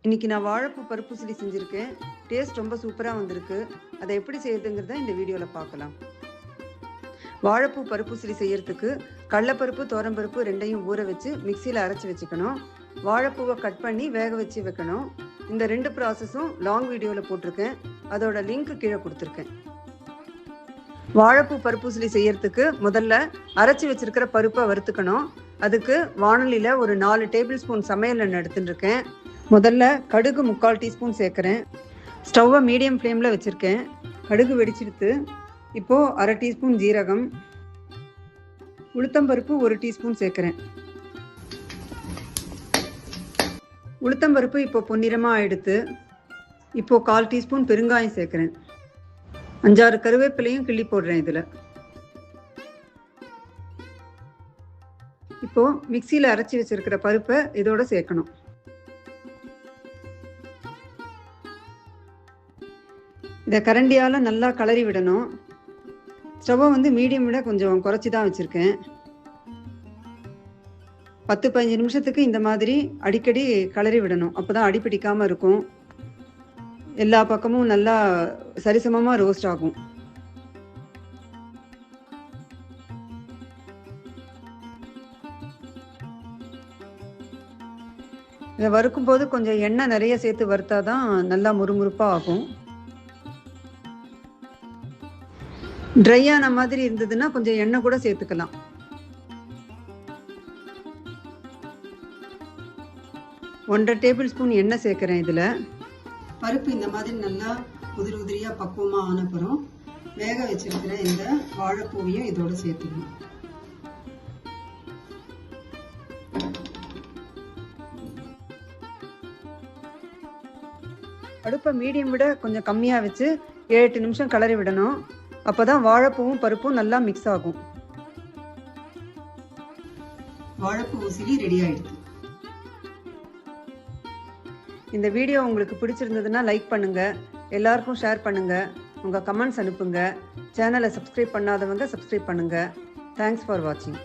இன்னைக்கு நான் வாழைப்பூ பருப்பு சிலி செஞ்சுருக்கேன். டேஸ்ட் ரொம்ப சூப்பராக வந்திருக்கு. அதை எப்படி செய்யறதுங்கிறத இந்த வீடியோவில் பார்க்கலாம். வாழைப்பூ பருப்பு சிலி செய்யறதுக்கு கடலைப்பருப்பு துவரம்பருப்பு ரெண்டையும் ஊற வச்சு மிக்சியில் அரைச்சி வச்சுக்கணும். வாழைப்பூவை கட் பண்ணி வேக வச்சு வைக்கணும். இந்த ரெண்டு ப்ராசஸும் லாங் வீடியோவில் போட்டிருக்கேன். அதோட லிங்க் கீழே கொடுத்துருக்கேன். வாழைப்பூ பருப்பு சிலி செய்யறதுக்கு முதல்ல அரைச்சி வச்சிருக்கிற பருப்பை வறுத்துக்கணும். அதுக்கு வானலியில் ஒரு 4 டேபிள் ஸ்பூன் சமையல் எண்ணெய் எடுத்துட்டுருக்கேன். முதல்ல கடுகு 3/4 டீஸ்பூன் சேர்க்குறேன். ஸ்டவ்வை மீடியம் ஃப்ளேமில் வச்சுருக்கேன். கடுகு வெடிச்சிடுத்து. இப்போது 1/2 டீஸ்பூன் ஜீரகம், உளுத்தம்பருப்பு 1 டீஸ்பூன் சேர்க்குறேன். உளுத்தம்பருப்பு இப்போ பொன்னிறமாக ஆகிடுத்து. இப்போது 1/4 டீஸ்பூன் பெருங்காயம் சேர்க்குறேன். 5-6 கருவேப்பிலையும் கிள்ளி போடுறேன். இதில் இப்போது மிக்சியில் அரைச்சி வச்சுருக்கிற பருப்பை இதோட சேர்க்கணும். இதை கரண்டியால் நல்லா கிளறி விடணும். ஸ்டவ்வை மீடியம் விட கொஞ்சம் குறைச்சி தான் வச்சுருக்கேன். 10-15 நிமிஷத்துக்கு இந்த மாதிரி அடிக்கடி கிளறி விடணும். அப்போ தான் அடிப்பிடிக்காமல் இருக்கும். எல்லா பக்கமும் நல்லா சரிசமமாக ரோஸ்ட் ஆகும். இதை வறுக்கும் போது கொஞ்சம் எண்ணெய் நிறைய சேர்த்து வறுத்தா தான் நல்லா முறுமுறுப்பாக ஆகும். ட்ரையான மாதிரி இருந்ததுன்னா கொஞ்சம் எண்ணெய் கூட சேர்த்துக்கலாம். ஒன்றரை டேபிள் ஸ்பூன் எண்ணெய் சேர்க்குறேன். இதில் பருப்பு இந்த மாதிரி நல்லா உதிரி உதிரியாக பக்குவமாக ஆனப்புறம் வேக வச்சிருக்கிற இந்த வாழைப்பூவையும் இதோட சேர்த்துக்கணும். அடுப்பை மீடியம் விட கொஞ்சம் கம்மியாக வச்சு 7-8 நிமிஷம் கிளறி விடணும். அப்போ தான் வாழைப்பூவும் பருப்பும் நல்லா மிக்ஸ் ஆகும். வாழைப்பூ சிலி ரெடி ஆகிடுது. இந்த வீடியோ உங்களுக்கு பிடிச்சிருந்ததுன்னா லைக் பண்ணுங்கள், எல்லாருக்கும் ஷேர் பண்ணுங்கள், உங்கள் கமெண்ட்ஸ் அனுப்புங்க. சேனலை சப்ஸ்கிரைப் பண்ணாதவங்க சப்ஸ்கிரைப் பண்ணுங்கள். தேங்க்ஸ் ஃபார் வாட்சிங்.